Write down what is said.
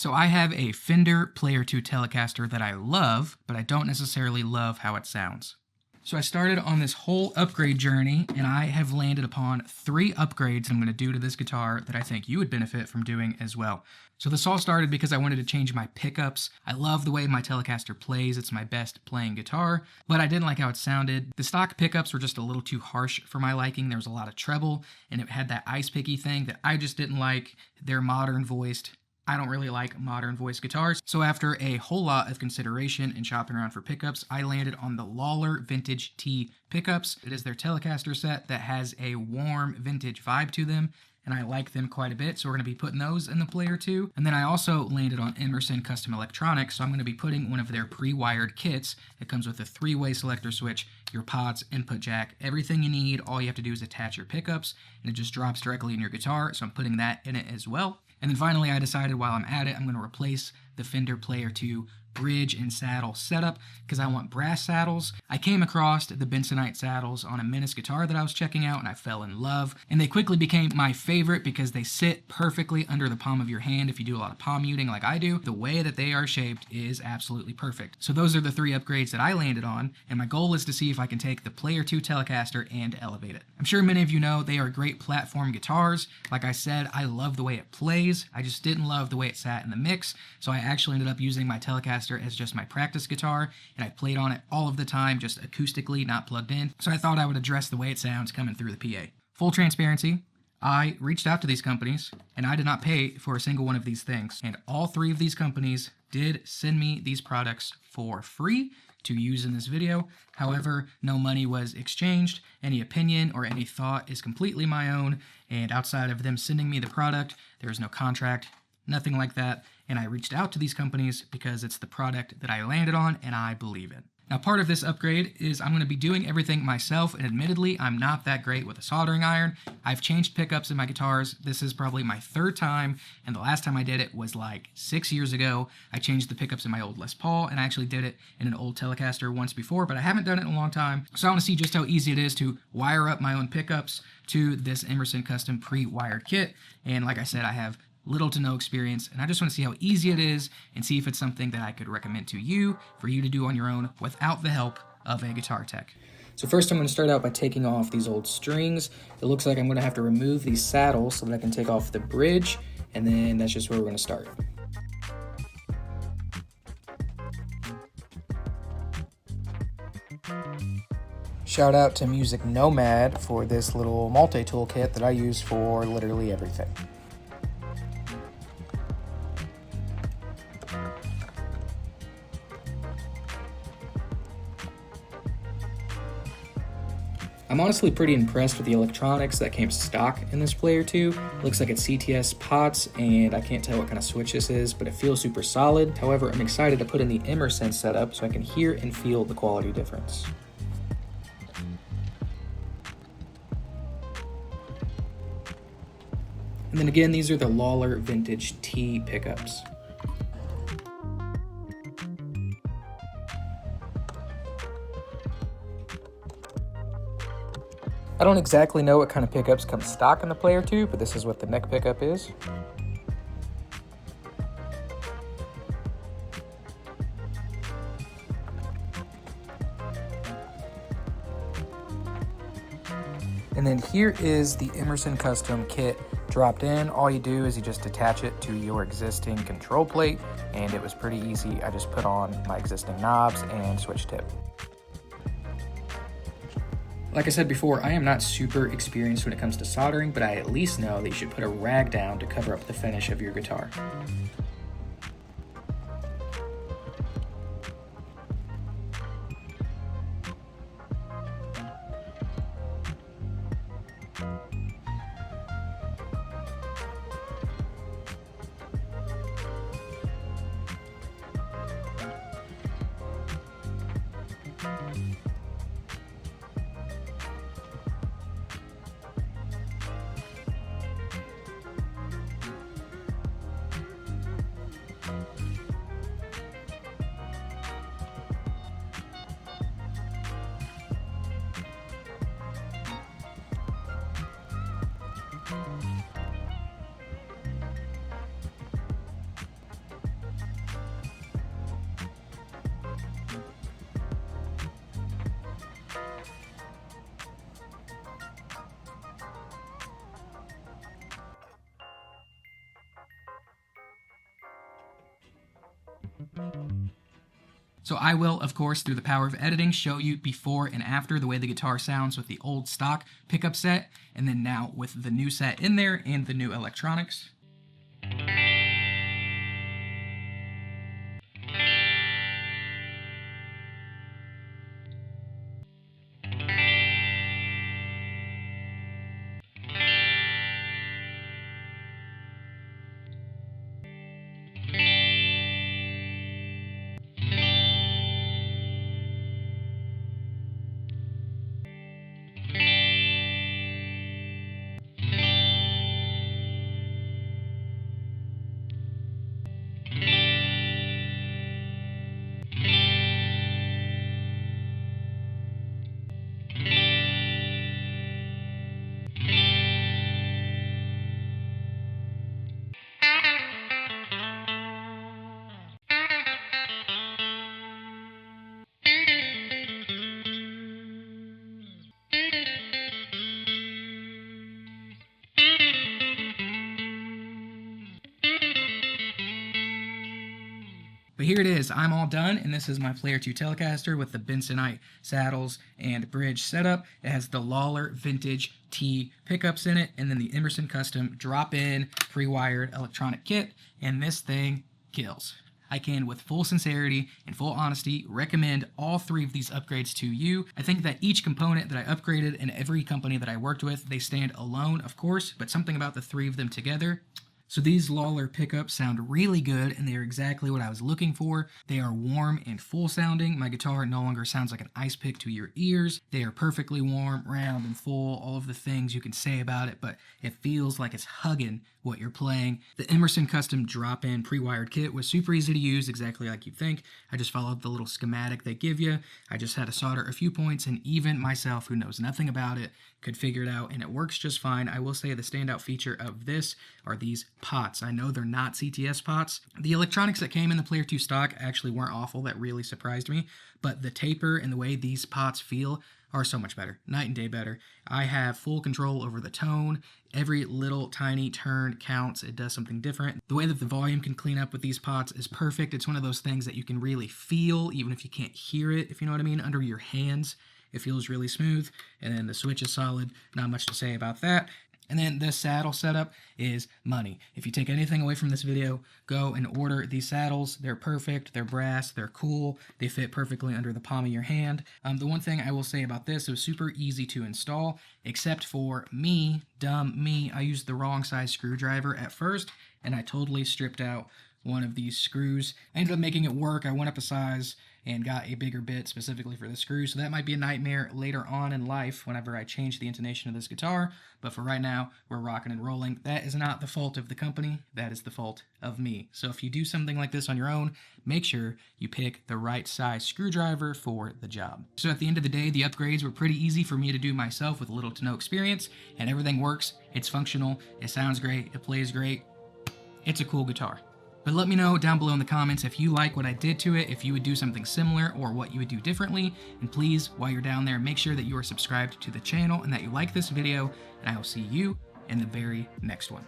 So I have a Fender Player II Telecaster that I love, but I don't necessarily love how it sounds. So I started on this whole upgrade journey, and I have landed upon 3 upgrades I'm going to do to this guitar that I think you would benefit from doing as well. So this all started because I wanted to change my pickups. I love the way my Telecaster plays. It's my best playing guitar, but I didn't like how it sounded. The stock pickups were just a little too harsh for my liking. There was a lot of treble, and it had that ice picky thing that I just didn't like. They're modern voiced. I don't really like modern voice guitars. So after a whole lot of consideration and shopping around for pickups, I landed on the Lollar Vintage T pickups. It is their Telecaster set that has a warm vintage vibe to them, and I like them quite a bit, so we're going to be putting those in the Player II. And then I also landed on Emerson Custom Electronics, so I'm going to be putting one of their pre-wired kits. It comes with a 3-way selector switch, your pots, input jack, everything you need. All you have to do is attach your pickups, and it just drops directly in your guitar, so I'm putting that in it as well. And then finally, I decided while I'm at it, I'm going to replace the Fender Player II bridge and saddle setup because I want brass saddles. I came across the Bensonite saddles on a Menace guitar that I was checking out, and I fell in love. And they quickly became my favorite because they sit perfectly under the palm of your hand if you do a lot of palm muting like I do. The way that they are shaped is absolutely perfect. So those are the 3 upgrades that I landed on, and my goal is to see if I can take the Player II Telecaster and elevate it. I'm sure many of you know they are great platform guitars. Like I said, I love the way it plays. I just didn't love the way it sat in the mix, so I actually ended up using my Telecaster as just my practice guitar, and I played on it all of the time, just acoustically, not plugged in. So I thought I would address the way it sounds coming through the PA. Full transparency, I reached out to these companies, and I did not pay for a single one of these things. And all 3 of these companies did send me these products for free to use in this video. However, no money was exchanged. Any opinion or any thought is completely my own, and outside of them sending me the product, there is no contract, nothing like that. And I reached out to these companies because it's the product that I landed on and I believe in. Now, part of this upgrade is I'm going to be doing everything myself, and admittedly, I'm not that great with a soldering iron. I've changed pickups in my guitars. This is probably my 3rd time, and the last time I did it was like 6 years ago. I changed the pickups in my old Les Paul, and I actually did it in an old Telecaster once before, but I haven't done it in a long time. So I want to see just how easy it is to wire up my own pickups to this Emerson custom pre-wired kit. And like I said, I have little to no experience, and I just want to see how easy it is and see if it's something that I could recommend to you for you to do on your own without the help of a guitar tech. So first I'm going to start out by taking off these old strings. It looks like I'm going to have to remove these saddles so that I can take off the bridge, and then that's just where we're going to start. Shout out to Music Nomad for this little multi-tool kit that I use for literally everything. I'm honestly pretty impressed with the electronics that came stock in this Player II. Looks like it's CTS pots, and I can't tell what kind of switch this is, but it feels super solid. However, I'm excited to put in the Emerson setup so I can hear and feel the quality difference. And then again, these are the Lollar Vintage T pickups. I don't exactly know what kind of pickups come stock in the Player II, but this is what the neck pickup is. And then here is the Emerson custom kit dropped in. All you do is you just attach it to your existing control plate, and it was pretty easy. I just put on my existing knobs and switch tip. Like I said before, I am not super experienced when it comes to soldering, but I at least know that you should put a rag down to cover up the finish of your guitar. So I will, of course, through the power of editing, show you before and after the way the guitar sounds with the old stock pickup set, and then now with the new set in there and the new electronics. But here it is, I'm all done, and this is my Player II Telecaster with the Bensonite saddles and bridge setup. It has the Lollar Vintage T pickups in it, and then the Emerson custom drop-in pre-wired electronic kit, and this thing kills. I can, with full sincerity and full honesty, recommend all three of these upgrades to you. I think that each component that I upgraded in every company that I worked with, they stand alone, of course, but something about the three of them together. So these Lollar pickups sound really good, and they are exactly what I was looking for. They are warm and full sounding. My guitar no longer sounds like an ice pick to your ears. They are perfectly warm, round, and full, all of the things you can say about it, but it feels like it's hugging what you're playing. The Emerson custom drop-in pre-wired kit was super easy to use, exactly like you'd think. I just followed the little schematic they give you. I just had to solder a few points, and even myself, who knows nothing about it, could figure it out, and it works just fine. I will say the standout feature of this are these pots. I know they're not CTS pots. The electronics that came in the Player II stock actually weren't awful. That really surprised me, but the taper and the way these pots feel are so much better, night and day better. I have full control over the tone. Every little tiny turn counts. It does something different. The way that the volume can clean up with these pots is perfect. It's one of those things that you can really feel, even if you can't hear it, if you know what I mean, under your hands. It feels really smooth, and then the switch is solid. Not much to say about that. And then this saddle setup is money. If you take anything away from this video, go and order these saddles. They're perfect, they're brass, they're cool, they fit perfectly under the palm of your hand. The one thing I will say about this, it was super easy to install, except for me, dumb me. I used the wrong size screwdriver at first, and I totally stripped out one of these screws. I ended up making it work. I went up a size and got a bigger bit specifically for the screw, so that might be a nightmare later on in life whenever I change the intonation of this guitar, but for right now, we're rocking and rolling. That is not the fault of the company, that is the fault of me. So if you do something like this on your own, make sure you pick the right size screwdriver for the job. So at the end of the day, the upgrades were pretty easy for me to do myself with little to no experience, and everything works, it's functional, it sounds great, it plays great, it's a cool guitar. But let me know down below in the comments if you like what I did to it, if you would do something similar or what you would do differently. And please, while you're down there, make sure that you are subscribed to the channel and that you like this video, and I will see you in the very next one.